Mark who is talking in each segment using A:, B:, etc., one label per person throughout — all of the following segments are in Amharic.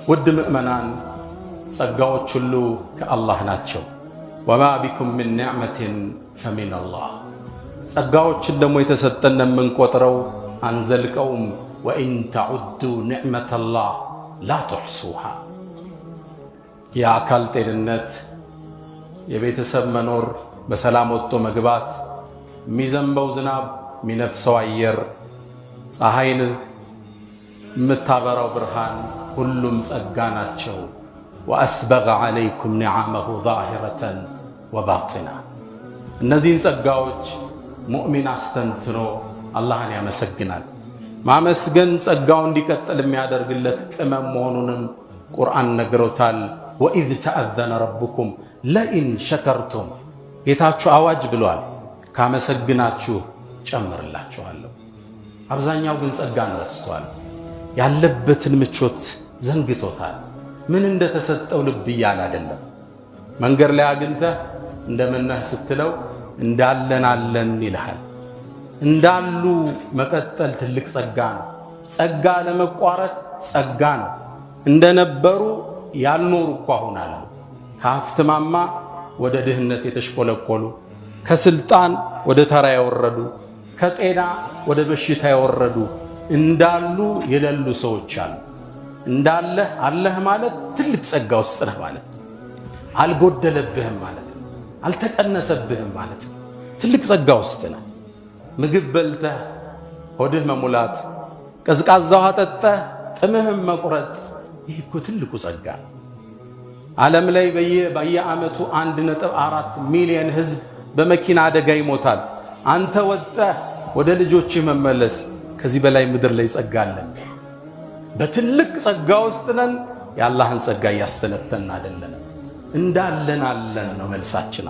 A: ውድ ምእመናን ጸጋዎች ሁሉ ከአላህ ናቸው። ወማ ቢኩም ምን ኒዕመትን ፈሚን አላህ። ጸጋዎችን ደግሞ የተሰጠን የምንቆጥረው አንዘልቀውም። ወኢን ተዑዱ ኒዕመተላህ ላ ትሕሱሃ። የአካል ጤንነት፣ የቤተሰብ መኖር፣ በሰላም ወጥቶ መግባት፣ የሚዘንበው ዝናብ፣ የሚነፍሰው አየር፣ ፀሐይን የምታበራው ብርሃን ሁሉም ጸጋ ናቸው። ወአስበገ ዐለይኩም ኒዓመሁ ዛሂረተን ወባጢና። እነዚህን ጸጋዎች ሙእሚን አስተንትኖ አላህን ያመሰግናል። ማመስገን ጸጋው እንዲቀጥል የሚያደርግለት ቅመም መሆኑንም ቁርአን ነግሮታል። ወኢዝ ተአዘነ ረብኩም ለኢን ሸከርቱም፣ ጌታችሁ አዋጅ ብሏል፣ ካመሰግናችሁ ጨምርላችኋለሁ። አብዛኛው ግን ጸጋን ረስቷል። ያለበትን ምቾት ዘንግቶታል። ምን እንደተሰጠው ልብ እያለ አይደለም። መንገድ ላይ አግኝተህ እንደምነህ ስትለው እንዳለን አለን ይልሃል። እንዳሉ መቀጠል ትልቅ ጸጋ ነው። ጸጋ ለመቋረጥ ጸጋ ነው። እንደነበሩ ያልኖሩ እኮ አሁን አሉ። ከሀብት ማማ ወደ ድህነት የተሽቆለቆሉ፣ ከስልጣን ወደ ተራ የወረዱ፣ ከጤና ወደ በሽታ የወረዱ እንዳሉ የሌሉ ሰዎች አሉ። እንዳለህ አለህ ማለት ትልቅ ጸጋ ውስጥ ነህ ማለት ነው። አልጎደለብህም ማለት ነው። አልተቀነሰብህም ማለት ነው። ትልቅ ጸጋ ውስጥ ነህ። ምግብ በልተህ ሆድህ መሙላት፣ ቀዝቃዛ ውሃ ጠጥተህ ጥምህም መቁረጥ፣ ይህ እኮ ትልቁ ጸጋ ነው። ዓለም ላይ በየዓመቱ 1.4 ሚሊዮን ህዝብ በመኪና አደጋ ይሞታል። አንተ ወጥተህ ወደ ልጆችህ መመለስ፣ ከዚህ በላይ ምድር ላይ ጸጋ አለን? በትልቅ ጸጋ ውስጥ ነን። የአላህን ጸጋ እያስተነተን አይደለም። እንዳለን አለን ነው መልሳችን።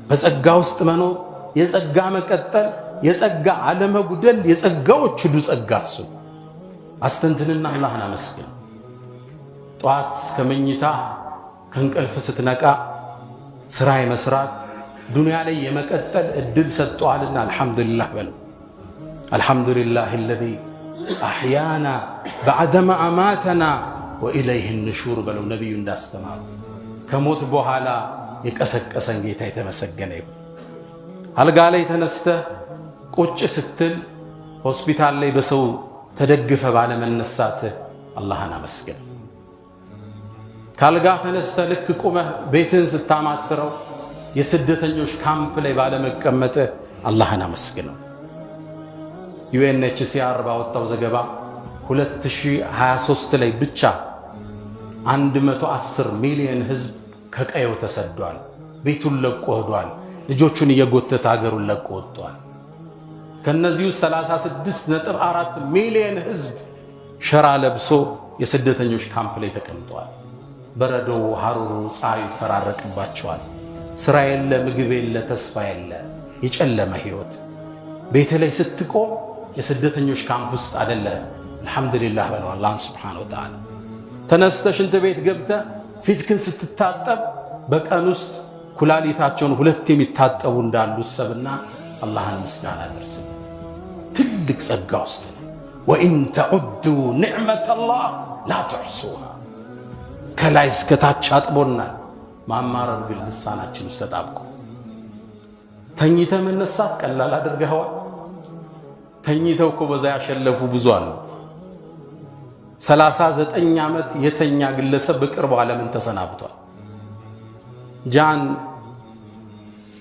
A: በጸጋ ውስጥ መኖር፣ የጸጋ መቀጠል፣ የጸጋ አለመጉደል፣ የጸጋዎች ሁሉ ጸጋ እሱ። አስተንትንና አላህን አመስግን። ጠዋት ከመኝታ ከእንቅልፍ ስትነቃ ስራ የመስራት ዱንያ ላይ የመቀጠል እድል ሰጥቷልና አልሐምዱሊላህ በለው። አልሐምዱሊላህ አለዚ አሕያና በዐደማ አማተና ወኢለይህ ንሹር በለው ነቢዩ እንዳስተማሩ። ከሞት በኋላ የቀሰቀሰን ጌታ የተመሰገነ ይሁን። አልጋ ላይ ተነስተህ ቁጭ ስትል ሆስፒታል ላይ በሰው ተደግፈ ባለመነሳትህ አላህን አመስግን። ካልጋ ተነስተህ ልክ ቁመህ ቤትህን ስታማትረው የስደተኞች ካምፕ ላይ ባለመቀመጥህ አላህን አመስግነው። ዩኤንኤችሲአር ባወጣው ዘገባ 2023 ላይ ብቻ 110 ሚሊዮን ህዝብ ከቀየው ተሰዷል። ቤቱን ለቆ ሄዷል። ልጆቹን እየጎተተ ሀገሩን ለቆ ወጥቷል። ከነዚህ ውስጥ 36.4 ሚሊዮን ህዝብ ሸራ ለብሶ የስደተኞች ካምፕ ላይ ተቀምጧል። በረዶው፣ ሐሩሩ፣ ፀሐዩ ይፈራረቅባቸዋል። ስራ የለ፣ ምግብ የለ፣ ተስፋ የለ፣ የጨለመ ህይወት። ቤት ላይ ስትቆም የስደተኞች ካምፕ ውስጥ አይደለም። አልሐምዱሊላህ በለው አላህን ሱብሓነሁ ወተዓላ። ተነስተህ ሽንት ቤት ገብተህ ፊትክን ስትታጠብ በቀን ውስጥ ኩላሊታቸውን 2 የሚታጠቡ እንዳሉ ሰብና አላህን ምስጋና አድርስ። ትልቅ ጸጋ ውስጥ ነው። ወኢን ተዑዱ ኒዕመተላህ ላ ትሕሱሃ። ከላይ እስከ ታች አጥቦናል። ማማረር ግን ልሳናችን ውስጥ ተጣብቆ ተኝተህ መነሳት ቀላል አድርገኸዋል። ተኝተው እኮ በዛ ያሸለፉ ብዙ አሉ። 39 ዓመት የተኛ ግለሰብ በቅርቡ ዓለምን ተሰናብቷል። ጃን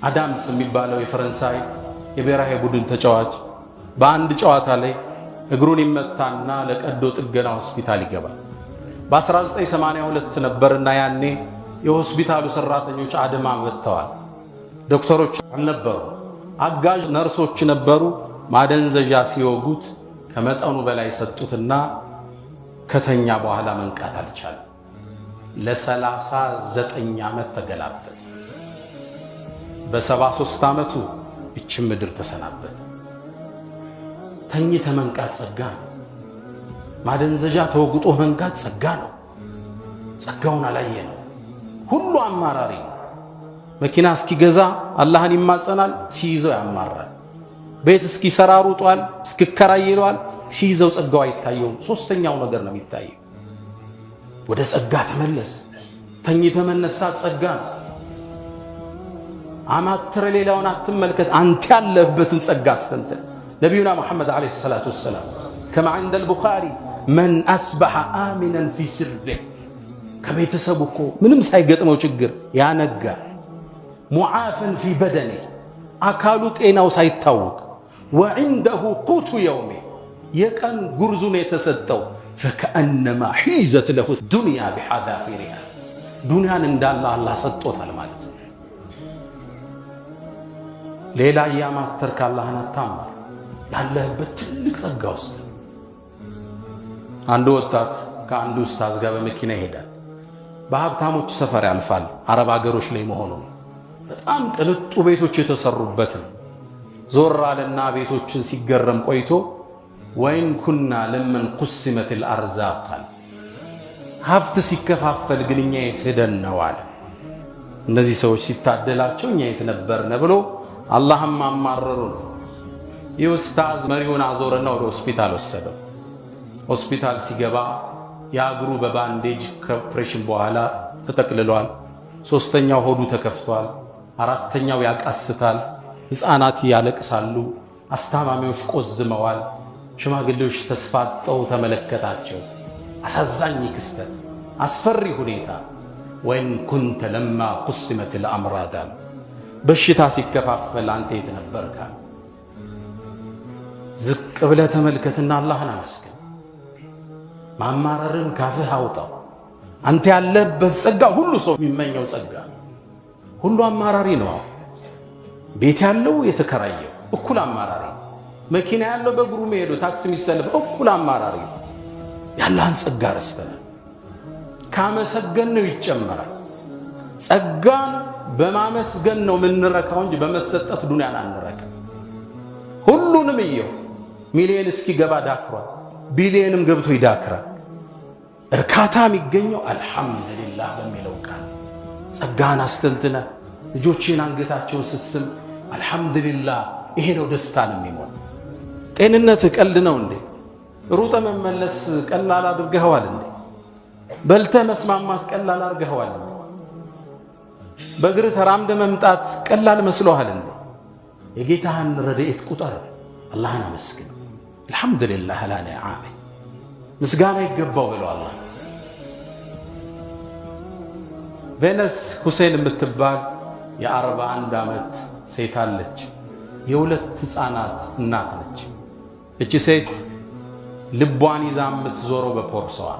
A: አዳምስ የሚባለው የፈረንሳይ የብሔራዊ ቡድን ተጫዋች በአንድ ጨዋታ ላይ እግሩን ይመታና ለቀዶ ጥገና ሆስፒታል ይገባል። በ1982 ነበርና ያኔ የሆስፒታሉ ሰራተኞች አድማ ወጥተዋል። ዶክተሮች አልነበሩ፣ አጋዥ ነርሶች ነበሩ። ማደንዘዣ ሲወጉት ከመጠኑ በላይ ሰጡትና ከተኛ በኋላ መንቃት አልቻለም። ለ39 ዓመት ተገላበጠ። በ73 ዓመቱ እችም ምድር ተሰናበተ። ተኝተ መንቃት ጸጋ ነው። ማደንዘዣ ተወግጦ መንቃት ጸጋ ነው። ጸጋውን አላየ ነው። ሁሉ አማራሪ ነው። መኪና እስኪገዛ አላህን ይማጸናል፣ ሲይዘው ያማራል። ቤት እስኪሰራ ሩጧል፣ እስኪከራይ ይለዋል፣ ሲይዘው ጸጋው አይታየውም። ሶስተኛው ነገር ነው የሚታየው። ወደ ጸጋ ተመለስ። ተኝተ መነሳት ጸጋ ነው። አማትረ ሌላውን አትመልከት። አንተ ያለህበትን ጸጋ አስተንትን። ነቢዩና ሙሐመድ ዓለይሂ ሰላቱ ወሰላም ከማ عند البخاري من أصبح آمنا في سره ከቤተሰቡ እኮ ምንም ሳይገጥመው ችግር ያነጋ ሙዓፈን في بدنه አካሉ ጤናው ሳይታወቅ وعنده قوت يومه የቀን ጉርዙን የተሰጠው فكأنما حيزت له الدنيا بحذافيرها ዱንያን እንዳለ አላህ ሰጥቶታል ማለት ነው። ሌላ ያማተርክ አላህን አታማር። ያለህበት ትልቅ ጸጋ ውስጥ አንድ ወጣት ከአንዱ ኡስታዝ ጋር በመኪና ይሄዳል። በሀብታሞች ሰፈር ያልፋል። አረብ ሀገሮች ላይ መሆኑ በጣም ቅንጡ ቤቶች የተሰሩበት ነው። ዞር አለና ቤቶችን ሲገረም ቆይቶ ወይን ኩና ለምን قسمت الارزاق ሀብት ሲከፋፈል ግንኛ የትሄደን ነው አለ። እነዚህ ሰዎች ሲታደላቸው እኛ የተነበርነ ብሎ አላህም አማረሩ። የኡስታዝ መሪውን አዞረና ወደ ሆስፒታል ወሰደው። ሆስፒታል ሲገባ ያግሩ በባንዴጅ ከኦፕሬሽን በኋላ ተጠቅልሏል። ሶስተኛው ሆዱ ተከፍቷል። አራተኛው ያቃስታል። ህፃናት ያለቅሳሉ። አስታማሚዎች ቆዝመዋል። ሽማግሌዎች ተስፋጠው ተመለከታቸው። አሳዛኝ ክስተት፣ አስፈሪ ሁኔታ። ወይን ኩንተ ለማ قسمت الامراض በሽታ ሲከፋፈል አንተ የተነበርካ ዝቅ ብለህ ተመልከትና አላህን አመስግን። ማማረርን ካፍህ አውጣው። አንተ ያለበት ጸጋ ሁሉ ሰው የሚመኘው ጸጋ። ሁሉ አማራሪ ነው። ቤት ያለው የተከራየው እኩል አማራሪ፣ መኪና ያለው በእግሩ መሄዱ ታክሲ የሚሰልፍ እኩል አማራሪ ነው። ያላህን ጸጋ ረስተናል። ካመሰገን ነው ይጨመራል። ጸጋን በማመስገን ነው የምንረካው እንጂ በመሰጠት ዱንያን አንረካ። ሁሉንም ይየው ሚሊዮን እስኪገባ ዳክሯል። ቢሊዮንም ገብቶ ይዳክራል። እርካታ የሚገኘው አልሐምዱሊላህ በሚለው ቃል ጸጋን አስተንትነ ልጆችን አንገታቸውን ስትስም አልሐምዱሊላህ ይሄ ነው ደስታን የሚሞላ። ጤንነት ቀልድ ነው እንዴ? ሩጠ መመለስ ቀላል አድርገዋል እንዴ? በልተ መስማማት ቀላል አድርገዋል እንዴ? በእግር ተራምደ መምጣት ቀላል መስሎሃል እንዴ? የጌታህን ረድኤት ቁጠር። አላህን አመስግን። አልሐምዱሊላህ አላ ኒዓሚ ምስጋና ይገባው ብሎ አላህ። ቬነስ ሁሴን የምትባል የ41 ዓመት ሴት አለች። የሁለት ህፃናት እናት ነች። እቺ ሴት ልቧን ይዛ የምትዞረው በፖርሳዋ።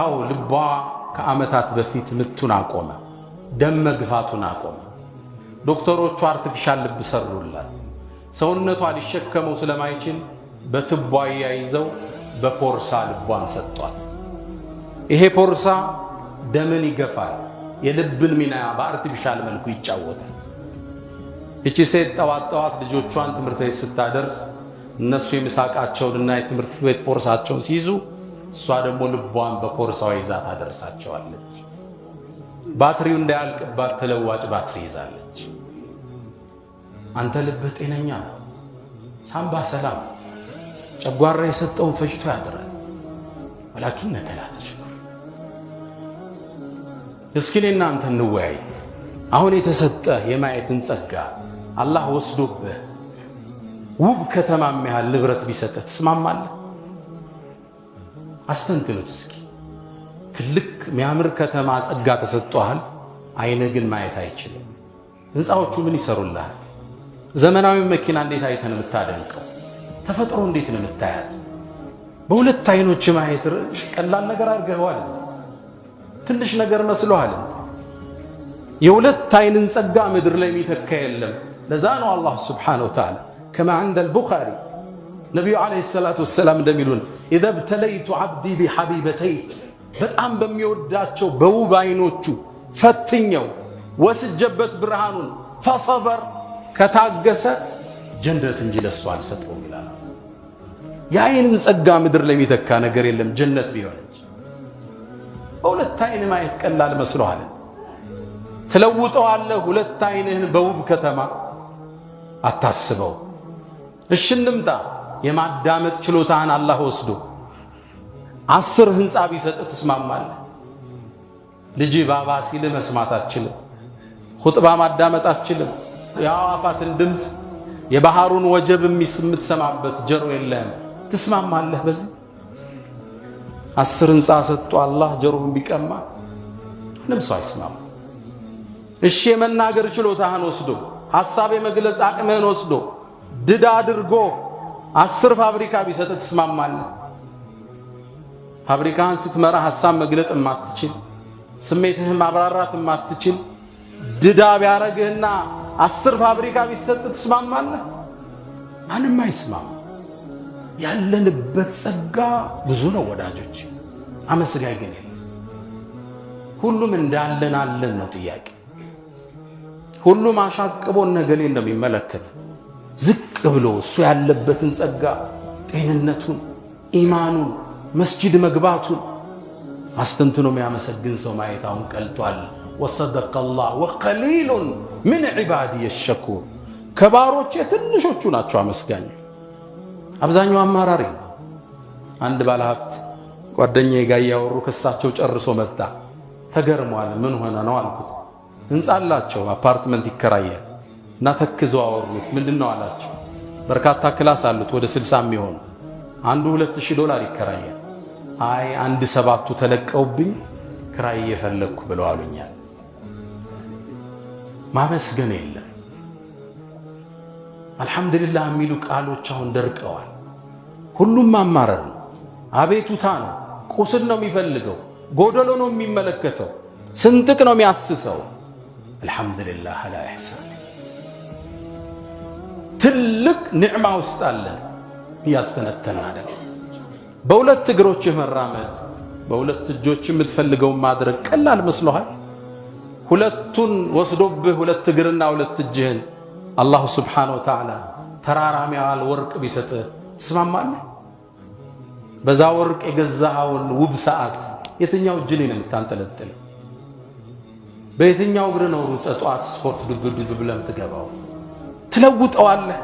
A: አው ልቧ ከዓመታት በፊት ምቱን አቆመ፣ ደም መግፋቱን አቆመ። ዶክተሮቹ አርቲፊሻል ልብ ሰሩላት። ሰውነቷ ሊሸከመው ስለማይችል በትቧ ያይዘው በፖርሳ ልቧን ሰጧት። ይሄ ፖርሳ ደምን ይገፋል፣ የልብን ሚና በአርቲፊሻል መልኩ ይጫወታል። እቺ ሴት ጠዋት ልጆቿን ትምህርት ቤት ስታደርስ እነሱ የምሳቃቸውንና የትምህርት ቤት ፖርሳቸውን ሲይዙ እሷ ደግሞ ልቧን በፖርሳው ይዛ ታደርሳቸዋለች። ባትሪው እንዳያልቅባት ተለዋጭ ባትሪ ይዛለች። አንተ ልብህ ጤነኛ ነው፣ ሳምባ ሰላም፣ ጨጓራ የሰጠውን ፈጅቶ ያድራል። ወላኪን ነከላ ተሽኩር። እስኪ እኔና አንተ እንወያይ። አሁን የተሰጠ የማየትን ጸጋ አላህ ወስዶብህ ውብ ከተማ የሚያህል ንብረት ቢሰጥህ ትስማማለህ? አስተንትኑት እስኪ። ትልቅ የሚያምር ከተማ ጸጋ ተሰጥቷል። አይነ ግን ማየት አይችልም። ህንፃዎቹ ምን ይሰሩልሃል? ዘመናዊ መኪና እንዴት አይተን የምታደንቀው? ተፈጥሮ እንዴት ነው የምታያት? በሁለት አይኖች ማየት ቀላል ነገር አድርገዋል። ትንሽ ነገር መስሎሃል። የሁለት አይንን ጸጋ ምድር ላይ የሚተካ የለም። ለዛ ነው አላህ ሱብሓነሁ ወተዓላ ከማ عند البخاري ነብዩ አለይሂ ሰላቱ ወሰላም እንደሚሉን اذا ابتليت عبدي بحبيبتيه በጣም በሚወዳቸው በውብ አይኖቹ ፈትኘው ወስጀበት ብርሃኑን فصبر ከታገሰ ጀነት እንጂ ለሱ አልሰጠውም ይላል። የአይንን ጸጋ ምድር ላይ የሚተካ ነገር የለም ጀነት ቢሆን። ሁለት አይን ማየት ቀላል መስሎሃል? ትለውጠዋለህ ሁለት አይንህን በውብ ከተማ። አታስበው። እሺ እንምጣ። የማዳመጥ ችሎታን አላህ ወስዶ 10 ህንጻ ቢሰጥ ትስማማለህ? ልጅ ባባ ሲል መስማት አትችልም። ኹጥባ ማዳመጥ አትችልም። የአዋፋትን ድምጽ የባህሩን ወጀብ የምትሰማበት ጆሮ የለም። ትስማማለህ? በዚህ 10 ህንጻ ሰጥቶ አላህ ጆሮውን ቢቀማ ምንም ሰው አይስማማ። እሺ የመናገር ችሎታህን ወስዶ ሐሳብ የመግለጽ አቅምህን ወስዶ ድዳ አድርጎ 10 ፋብሪካ ቢሰጥ ትስማማለህ? ፋብሪካህን ስትመራ ሐሳብ መግለጥ የማትችል ስሜትህን ማብራራት የማትችል ድዳ ቢያረግህና 10 ፋብሪካ ቢሰጥ ትስማማለህ? ማንም አይስማማ። ያለንበት ጸጋ ብዙ ነው ወዳጆች፣ አመስጋኝ ግን የለም። ሁሉም እንዳለን አለን ነው ጥያቄ። ሁሉም አሻቅቦ ነገሌን ነው የሚመለከት። ዝቅ ብሎ እሱ ያለበትን ጸጋ፣ ጤንነቱን፣ ኢማኑን፣ መስጂድ መግባቱን አስተንትኖ የሚያመሰግን ሰው ማየት አሁን ቀልጧል። ወሰደቀ አላህ ወቀሊሉን ምን ዒባዲየ የሸኩር። ከባሮቼ ትንሾቹ ናቸው አመስጋኝ፣ አብዛኛው አማራሪ። አንድ ባለሀብት ጓደኛዬ ጋር ያወሩ ከሳቸው ጨርሶ መጣ። ተገርሟል። ምን ሆነ ነው አልኩት። ህንጻ አላቸው፣ አፓርትመንት ይከራያል እና ተክዘው አወሩት። ምንድነው አላቸው። በርካታ ክላስ አሉት ወደ 60 የሚሆኑ። አንዱ $2000 ይከራያል። አይ 1/7 ተለቀውብኝ ክራይ እየፈለኩ ብለው አሉኛል። ማመስገን የለም። አልহামዱሊላህ የሚሉ ቃሎች አሁን ደርቀዋል። ሁሉም ማማረር ነው፣ አቤቱታ ነው፣ ቁስል ነው የሚፈልገው፣ ጎደሎ ነው የሚመለከተው፣ ስንጥቅ ነው የሚያስሰው። አልহামዱሊላህ አላ ኢህሳን ትልቅ ኒዕማ ውስጥ አለ ያስተነተና አይደል። በሁለት እግሮች መራመድ፣ በሁለት እጆች የምትፈልገው ማድረግ ቀላል መስሎሃል? ሁለቱን ወስዶብህ ሁለት እግርና ሁለት እጅህን አላህ Subhanahu Wa Ta'ala ተራራም ያህል ወርቅ ቢሰጥ ትስማማለህ? በዛ ወርቅ የገዛኸውን ውብ ሰዓት የትኛው እጅ ላይ ነው የምታንጠለጥል? በየትኛው እግር ነው ሩጠህ ጧት ስፖርት ዱብ ብለህ የምትገባው? ትለውጠዋለህ።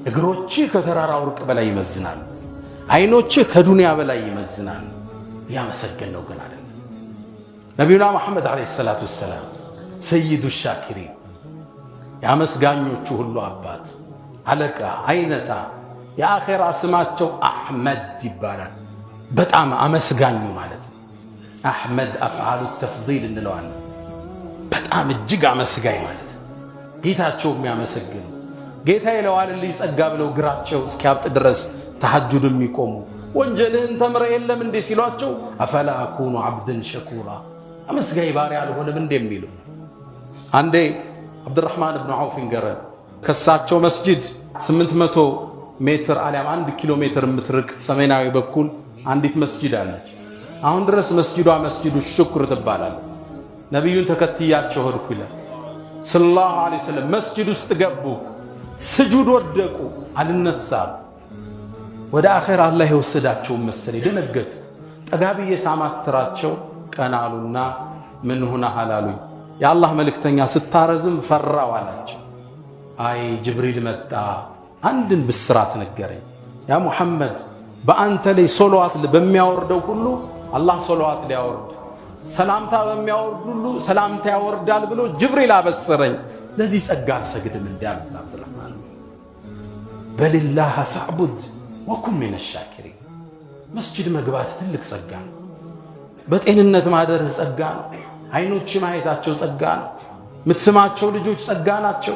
A: እግሮችህ ከተራራ ወርቅ በላይ ይመዝናሉ። አይኖችህ ከዱንያ በላይ ይመዝናሉ። ያመሰገነው ግን አይደለም። ነብዩና መሐመድ አለይሂ ሰላቱ ወሰለም ሰይዱ ሻኪሪን ያመስጋኞቹ ሁሉ አባት አለቃ አይነታ የአኺራ ስማቸው አህመድ ይባላል። በጣም አመስጋኙ ማለት ነው። አህመድ አፍዓሉ ተፍዲል እንለዋለን። በጣም እጅግ አመስጋኝ ማለት ነው። ጌታቸው የሚያመሰግኑ ጌታ ይለዋልልኝ ጸጋ ብለው ግራቸው እስኪያብጥ ድረስ ተሐጁድ የሚቆሙ ወንጀልህን ተምረ የለም እንዴ ሲሏቸው አፈላ አኩኑ አብደን ሸኩራ አመስጋኝ ባሪያ አልሆንም እንዴ የሚሉ። አንዴ አብዱራህማን ኢብኑ ዐውፍ ገረን ከሳቸው መስጂድ 800 ሜትር አሊያም 1 ኪሎ ሜትር የምትርቅ ሰሜናዊ በኩል አንዲት መስጂድ አለች። አሁን ድረስ መስጂዷ መስጂዱ ሽኩር ትባላለች። ነብዩን ተከትያቸው ሄድኩ ይላል ሰለላሁ ዐለይሂ ወሰለም። መስጂድ ውስጥ ገቡ፣ ስጁድ ወደቁ፣ አልነሳም። ወደ አኺራ አላህ የወሰዳቸው መሰለኝ ደነገጡ። ጠጋብዬ ሳማትራቸው ቀናሉና ምን ሆነ ሐላሉኝ የአላህ መልእክተኛ ስታረዝም ፈራው አላቸው። አይ ጅብሪል መጣ አንድን ብስራት ነገረኝ። ያ ሙሐመድ በአንተ ላይ ሶላዋት በሚያወርደው ሁሉ አላህ ሶላዋት ሊያወርድ ሰላምታ በሚያወርድ ሁሉ ሰላምታ ያወርዳል ብሎ ጅብሪል አበሰረኝ። ለዚህ ጸጋ ሰግድም እንዲያሉት አብዱራህማን በልላህ ፈዕቡድ ወኩን ሚነ ሻኪሪን። መስጂድ መግባት ትልቅ ጸጋ ነው። በጤንነት ማደር ጸጋ ነው። አይኖች ማየታቸው ጸጋ ነው። የምትስማቸው ልጆች ጸጋ ናቸው።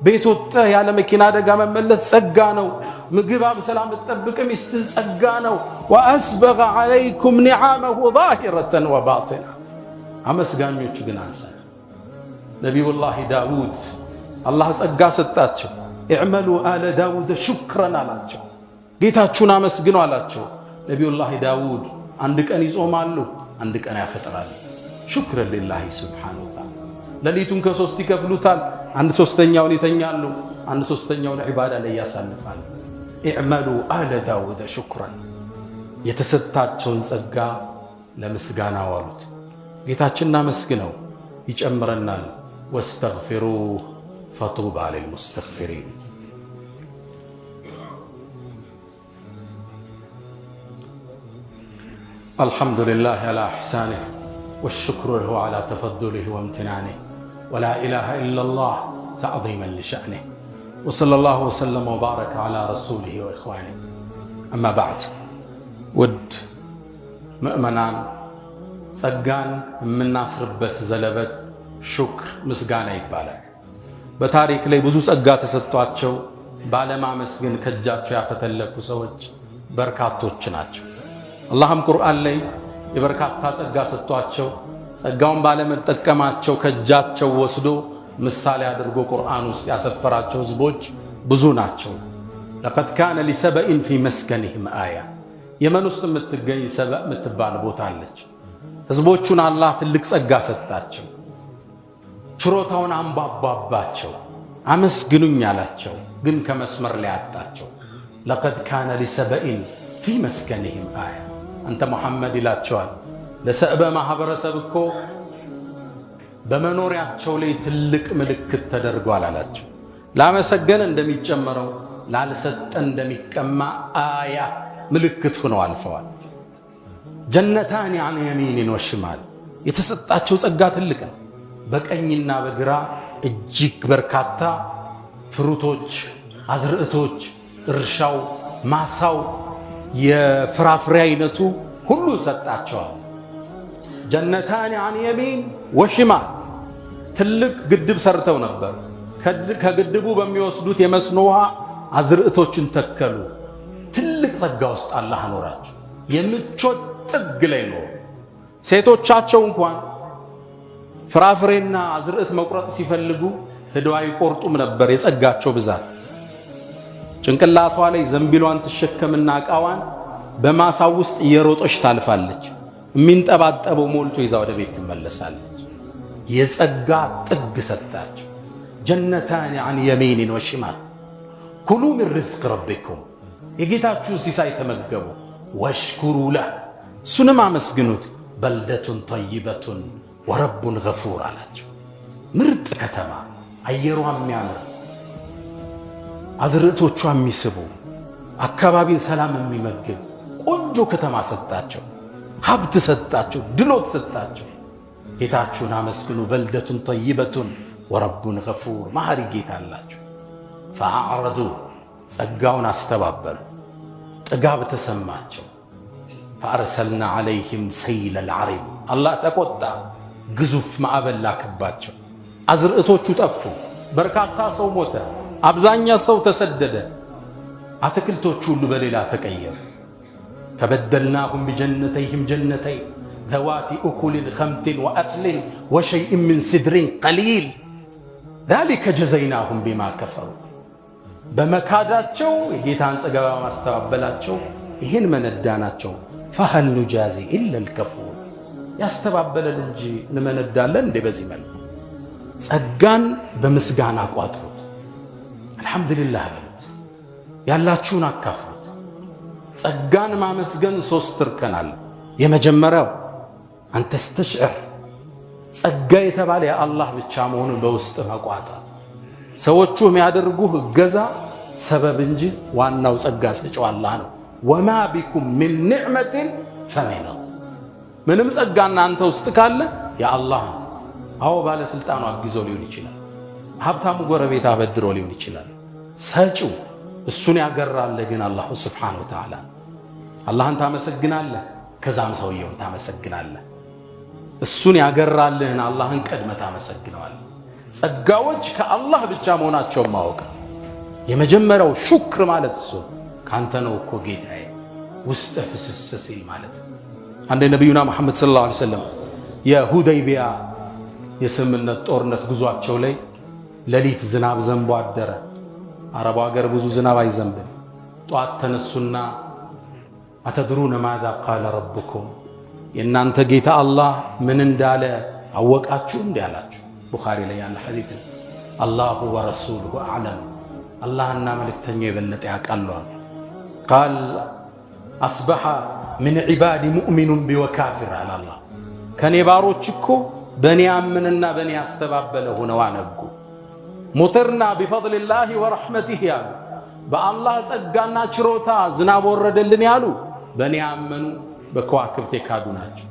A: ቤት ወጥተህ ያለ መኪና አደጋ መመለስ ጸጋ ነው። ምግብ በሰላም ተጠብቀ ሚስትህ ጸጋ ነው። ወአስበገ ዐለይኩም ኒዓመሁ ዛሂረተን ወባጢና። አመስጋኞች ግን አንሳ። ነቢዩላህ ዳውድ አላህ ጸጋ ሰጣቸው። እዕመሉ አለ ዳውድ ሹክረን አላቸው። ጌታችሁን አመስግኑ አላቸው። ነቢዩላህ ዳውድ አንድ ቀን ይጾማሉ፣ አንድ ቀን ያፈጥራሉ። ሹክረን ሊላሂ ሱብሓነሁ ወተዓላ። ሌሊቱን ከሶስት ይከፍሉታል። አንድ ሶስተኛውን ይተኛሉ፣ አንድ ሶስተኛውን ዒባዳ ላይ ያሳልፋሉ። እዕመሉ አለ ዳውድ ሹክረን። የተሰጣቸውን ጸጋ ለምስጋና ዋሉት። ጌታችንን አመስግነው ይጨምረናል። ወስተግፊሩህ ፈጡባ ሊልሙስተግፊሪን። الحمد لله على إحسانه والشكر له على تفضله وامتنانه ولا إله إلا الله تعظيما لشأنه وصلى الله وسلم وبارك على رسوله وإخوانه أما بعد ود مؤمنان ጸጋን የምናስርበት ዘለበት ሹክር ምስጋና ይባላል። በታሪክ ላይ ብዙ ጸጋ ተሰጥቷቸው ባለማመስገን ከጃቸው ያፈተለኩ ሰዎች በርካቶች ናቸው። አላህም ቁርአን ላይ የበርካታ ጸጋ ሰጥቷቸው ጸጋውን ባለመጠቀማቸው ከጃቸው ወስዶ ምሳሌ አድርጎ ቁርአን ውስጥ ያሰፈራቸው ህዝቦች ብዙ ናቸው። لقد كان لسبأ في مسكنهم آية የመን ውስጥ የምትገኝ ሰበእ የምትባል ቦታ አለች። ህዝቦቹን አላህ ትልቅ ጸጋ ሰጣቸው። ችሮታውን አንባባባቸው፣ አመስግኑኝ አላቸው። ግን ከመስመር ላይ አጣቸው። لقد كان لسبأ في مسكنهم آية አንተ መሐመድ ይላቸዋል ለሰዕበ ማህበረሰብ እኮ በመኖሪያቸው ላይ ትልቅ ምልክት ተደርጓል አላቸው። ላመሰገን እንደሚጨመረው ላልሰጠ እንደሚቀማ አያ ምልክት ሆነው አልፈዋል። ጀነታን عن يمين وشمال የተሰጣቸው ጸጋ ትልቅ ነው። በቀኝና በግራ እጅግ በርካታ ፍሩቶች፣ አዝርዕቶች፣ እርሻው፣ ማሳው፣ የፍራፍሬ አይነቱ ሁሉ ሰጣቸዋል። ጀነታን عن يمين وشمال ትልቅ ግድብ ሰርተው ነበር። ከግድቡ በሚወስዱት የመስኖ ውሃ አዝርዕቶችን ተከሉ። ትልቅ ጸጋ ውስጥ አላህ አኖራቸው። የምቾት ጥግ ላይ ነው። ሴቶቻቸው እንኳን ፍራፍሬና አዝርዕት መቁረጥ ሲፈልጉ ሄደው አይቆርጡም ነበር። የጸጋቸው ብዛት ጭንቅላቷ ላይ ዘንቢሏን ተሸከምና ዕቃዋን በማሳው ውስጥ እየሮጠች ታልፋለች። የሚንጠባጠበው ሞልቶ ይዛ ወደ ቤት ትመለሳለች። የጸጋ ጥግ ሰጣቸው። ጀነታን عن يمين وشمال كلوا من رزق ربكم የጌታችሁን ሲሳይ ተመገቡ። ወሽኩሩ ለህ እሱንም አመስግኑት። በልደቱን ጠይበቱን ወረቡን ገፉር አላቸው። ምርጥ ከተማ፣ አየሯ የሚያምር፣ አዝርዕቶቿ የሚስቡ፣ አካባቢን ሰላም የሚመግብ ቆንጆ ከተማ ሰጣቸው። ሀብት ሰጣቸው፣ ድሎት ሰጣቸው። ጌታችሁን አመስግኑ። በልደቱን ጠይበቱን ወረቡን ገፉር መሐሪ ጌታ አላቸው። ፈአዕረዱ ጸጋውን አስተባበሉ። ጥጋብ ተሰማቸው። ፈአርሰልና ዓለይህም ሰይለ ልዓሪም አላህ ተቆጣ። ግዙፍ ማዕበል ላከባቸው። አዝርዕቶቹ ጠፉ። በርካታ ሰው ሞተ። አብዛኛ ሰው ተሰደደ። አትክልቶቹ ሁሉ በሌላ ተቀየሩ። ፈበደልናሁም ቢጀነተይህም ጀነተይን ذوات أكل خمط وأثل وشيء من سدر قليل ذلك جزيناهم بما كفروا በመካዳቸው የጌታን ጸጋ ማስተባበላቸው ይሄን መነዳናቸው። فهل نجازي إلا الكفور ያስተባበለን እንጂ እንመነዳለን እንደ በዚህ መልኩ ጸጋን በምስጋና ቋጥሩት። አልহামዱሊላህ በሉት። ያላችሁን አካፍሉት። ጸጋን ማመስገን ሶስት እርከን አለ። የመጀመሪያው አንተ ተስተሽዕር ጸጋ የተባለ የአላህ ብቻ መሆኑን በውስጥ መቋጠር። ሰዎቹ የሚያደርጉህ እገዛ ሰበብ እንጂ ዋናው ጸጋ ሰጪው አላህ ነው። ወማ ቢኩም ሚን ኒዕመቲን ፈሚነሁ ምንም ጸጋና አንተ ውስጥ ካለ የአላህ ነው። አዎ ባለስልጣኑ አግዞ ሊሆን ይችላል። ሀብታሙ ጎረቤት አበድሮ ሊሆን ይችላል። ሰጪው እሱን ያገራለ ግን አላህ ሱብሓነሁ ወተዓላ። አላህን ታመሰግናለህ፣ ከዛም ሰውየውን ታመሰግናለህ። እሱን ያገራልህን አላህን ቀድመህ ታመሰግነዋለህ። ጸጋዎች ከአላህ ብቻ መሆናቸውን ማወቅ የመጀመሪያው ሹክር ማለት እሱ ካንተ ነው እኮ ጌታዬ ውስጥ ፍስስ ሲል ማለት። አንደ ነብዩና መሐመድ ሰለላሁ ዐለይሂ ወሰለም የሁደይቢያ የስምምነት ጦርነት ጉዟቸው ላይ ሌሊት ዝናብ ዘንቦ አደረ። አረቡ ሀገር ብዙ ዝናብ አይዘንብም። ጧት ተነሱና አተድሩነ ማዛ ቃለ ረብኩም የእናንተ ጌታ አላህ ምን እንዳለ አወቃችሁ እንዴ አላችሁ። ቡኻሪ ላይ ያለ ሐዲስ አላሁ ወረሱሉሁ አዕለም አላህና መልእክተኛው የበለጠ ያውቃሉ። ቃል አስበሐ ምን ዒባዲ ሙእሚኑን ቢወካፊር አለ አላህ። ከኔ ባሮች እኮ በኔ አምንና በኔ ያስተባበለ ሆነው አነጉ። ሙጥርና ቢፈድሊላሂ ወረሕመቲሂ ያሉ በአላህ ጸጋና ችሮታ ዝናብ ወረደልን ያሉ በኔ አመኑ በከዋክብት የካዱ ናቸው።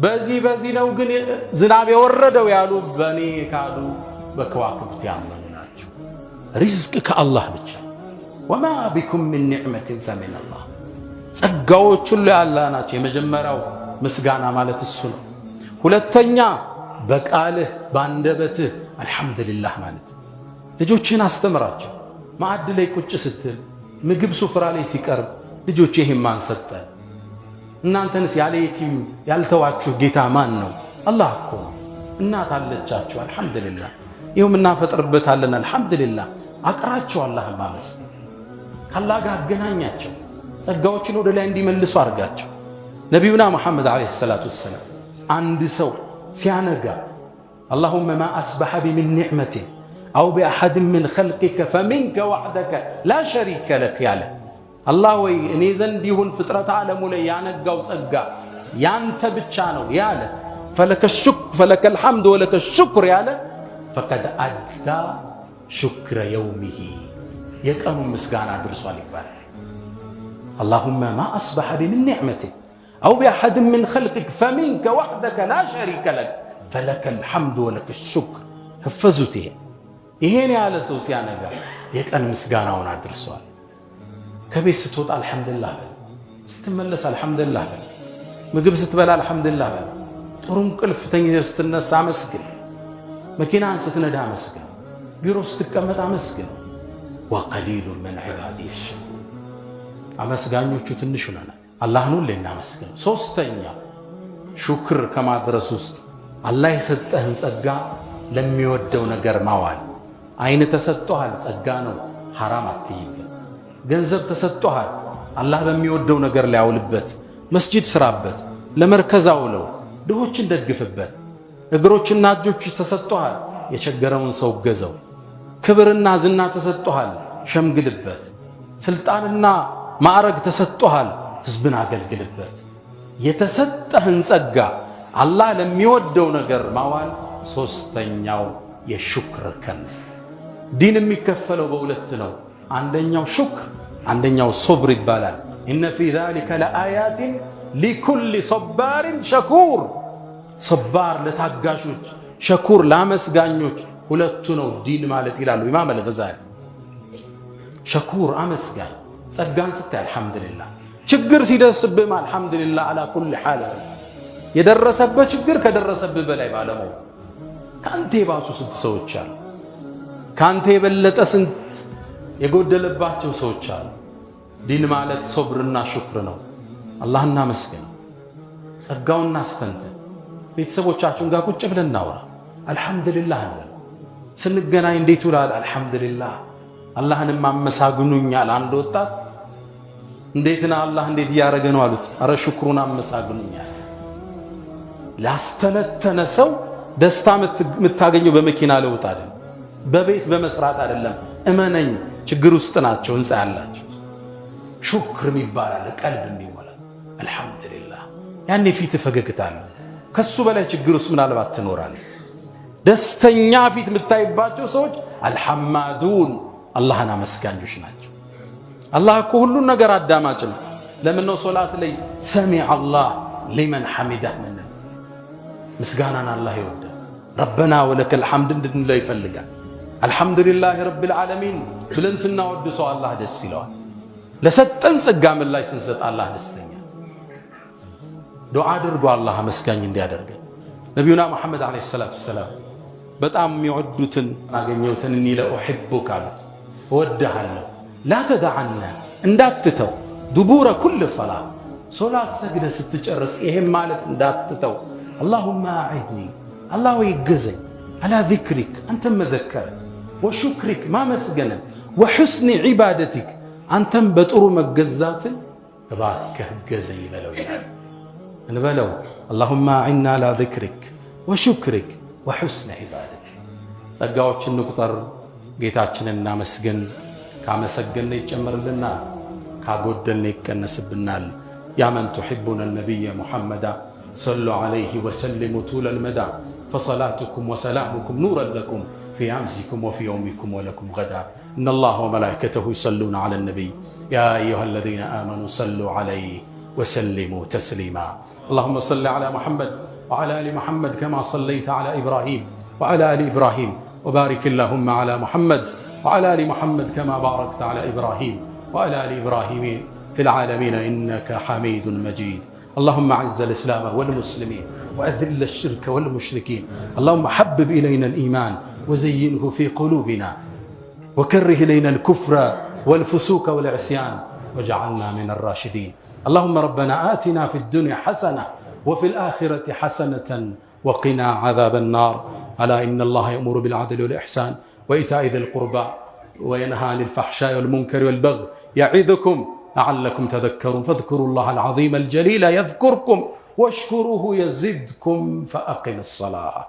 A: በዚህ ነው ግን ዝናብ የወረደው ያሉ በኔ የካዱ በከዋክብት ያመኑ ናቸው። ሪዝቅ ከአላህ ብቻ ወማ ቢኩም ሚን ኒዕመቲን ፈሚን አላህ ጸጋዎች ሁሉ ያላህ ናቸው። የመጀመሪያው ምስጋና ማለት እሱ ነው። ሁለተኛ በቃልህ ባንደበትህ አልহামዱሊላህ ማለት ልጆችን አስተምራቸው። ማዕድ ላይ ቁጭ ስትል ምግብ ሱፍራ ላይ ሲቀርብ ልጆች ይሄን ማን ሰጠ? እናንተንስ ያለ የቲም ያልተዋችሁ ጌታ ማን ነው? አላህ እኮ ነው። እናት አለቻችሁ አልহামዱሊላህ። ይሁን እናፈጥርበታለን አልহামዱሊላህ። አቅራቸው አላህን ማመስገን ከአላህ ጋር አገናኛቸው። ጸጋዎችን ወደ ላይ እንዲመልሱ አርጋቸው። ነብዩና መሐመድ አለይሂ ሰላቱ ወሰለም አንድ ሰው ሲያነጋ اللهم ما أصبح بمن نعمة أو بأحد من خلقك فمنك وحدك لا شريك لك ياله الله وي እኔ ዘንድ ይሁን ፍጥረት ዓለሙ ላይ ያነጋው ጸጋ ያንተ ብቻ ነው ያለ فلك الحمد ولك الشكر ያለ فقد أدى شكر يومه የቀኑ ምስጋና አድርሷል ይባላል። اللهم ما أصبح بمن نعمة أو بأحد من خلقك فمنك وحدك لا شريك لك فلك الحمد ولك الشكر حفظته ይሄን ያለ ሰው ሲያነጋ የቀን ምስጋናውን አድርሷል። ከቤት ስትወጣ አልহামዱሊላህ በል፣ ስትመለስ አልহামዱሊላህ በል፣ ምግብ ስትበላ አልহামዱሊላህ በል፣ ጥሩ እንቅልፍ ተኝተህ ስትነሳ አመስግን፣ መኪናን ስትነዳ አመስግን፣ ቢሮ ስትቀመጥ አመስግን። وقليل من عبادي الشكور አመስጋኞቹ ትንሽ ነን። አላህን ሁሌ እናመስግን። ሶስተኛ ሹክር ከማድረስ ውስጥ አላህ የሰጠህን ጸጋ ለሚወደው ነገር ማዋል። አይን ተሰጥቷል፣ ጸጋ ነው፣ حرام አትይበት። ገንዘብ ተሰጥቷል፣ አላህ በሚወደው ነገር ላይ አውልበት። መስጂድ ስራበት፣ ለመርከዝ አውለው፣ ድሆችን ደግፍበት። እግሮችና እጆች ተሰጥቷል፣ የቸገረውን ሰው ገዘው። ክብርና ዝና ተሰጥቷል፣ ሸምግልበት። ስልጣንና ማዕረግ ተሰጥቷል፣ ህዝብን አገልግልበት። የተሰጠህን ጸጋ አላህ ለሚወደው ነገር ማዋል ሶስተኛው የሹክር ከን። ዲን የሚከፈለው በሁለት ነው። አንደኛው ሹክር፣ አንደኛው ሶብር ይባላል። ኢነ ፊ ዛሊከ ለአያት ሊኩል ሶባር ሸኩር። ሶባር ለታጋሾች፣ ሸኩር ለአመስጋኞች። ሁለቱ ነው ዲን ማለት ይላሉ ኢማም አልገዛሊ። ሸኩር አመስጋኝ፣ ጸጋን ስታይ አልহামዱሊላህ፣ ችግር ሲደርስብህ አልহামዱሊላህ አላ ኩል ሐል። የደረሰበት ችግር ከደረሰብህ በላይ ባለመው ካንተ የባሱ ስንት ሰዎች አሉ፣ ካንተ የበለጠ ስንት የጎደለባቸው ሰዎች አሉ። ዲን ማለት ሶብርና ሹክር ነው። አላህና መስገን፣ ጸጋውና አስተንተን። ቤተሰቦቻችን ጋር ቁጭ ብለን እናውራ፣ አልহামዱሊላህ እንበል። ስንገናኝ እንዴት ውላል? አልহামዱሊላህ። አላህንም አመሳግኑኛል። አንድ ወጣት እንዴትና አላህ እንዴት ያረገ ነው አሉት። አረ ሹክሩን አመሳግኑኛል። ላስተነተነ ሰው ደስታ የምታገኘው በመኪና ለውጥ አይደለም፣ በቤት በመስራት አይደለም። እመነኝ ችግር ውስጥ ናቸው እንጻ ያላቸው። ሹክር ይባላል ቀልብ እንዲሞላ አልহামዱሊላህ። ያኔ ፊት ፈገግታል። ከሱ በላይ ችግር ውስጥ ምናልባት ትኖራለህ። ደስተኛ ፊት የምታይባቸው ሰዎች አልሐማዱን አላህን አመስጋኞች ናቸው። አላህ እኮ ሁሉን ነገር አዳማጭ ነው። ለምን ነው ሶላት ላይ ሰሚዐ አላህ ሊመን ሐሚደህ ምን ምስጋናን አላህ ይወዳል። ረበና ወለከል ሐምድ እንድንለው ይፈልጋል። አልሐምዱሊላህ ረብል ዓለሚን ብለን ስናወድሰው አላህ ደስ ይለዋል። ለሰጠን ጸጋ ምላሽ ስንሰጥ አላህ ደስተኛ። ዱዓ አድርጎ አላህ አመስጋኝ እንዲያደርገን። ነብዩና መሐመድ አለይሂ ሰላቱ ወሰላም በጣም የሚወዱትን አገኘውትን እኒ ለኡሂቡከ አሉት፣ እወድሃለሁ። ላ ተደዐና እንዳትተው፣ ዱቡረ ኩል ሰላት ሶላት ሰግደ ስትጨርስ ይሄም ማለት እንዳትተው። اللهم أعدني الله يجزي على ذكرك أنت مذكر وشكرك ما مسجنا وحسن عبادتك أنت بتقر مجزات باك جزي بلو أنا بلو اللهم أعنا على ذكرك وشكرك وحسن عبادتك سجاوش النقطر جيتاتنا مسجن كمسجن يجمر لنا كعودنا يكنس بالنال يا من تحبون النبي محمد صلوا عليه وسلموا طول المدى فصلاتكم وسلامكم نورا لكم في أمسكم وفي يومكم ولكم غدا إن الله وملائكته يصلون على النبي يا أيها الذين آمنوا صلوا عليه وسلموا تسليما. اللهم صل على محمد وعلى آل محمد كما صليت على إبراهيم وعلى آل إبراهيم، وبارك اللهم على محمد وعلى آل محمد كما باركت على إبراهيم وعلى آل إبراهيم في العالمين إنك حميد مجيد. اللهم أعز الإسلام والمسلمين وأذل الشرك والمشركين. اللهم حبب إلينا الإيمان وزينه في قلوبنا، وكره إلينا الكفر والفسوق والعصيان واجعلنا من الراشدين. اللهم ربنا آتنا في الدنيا حسنة وفي الآخرة حسنة وقنا عذاب النار. ألا إن الله يأمر بالعدل والإحسان وإيتاء ذي القربى وينهى عن الفحشاء والمنكر والبغي يعظكم لعلكم تذكرون. فاذكروا الله العظيم الجليل يذكركم واشكروه يزدكم فأقم الصلاة.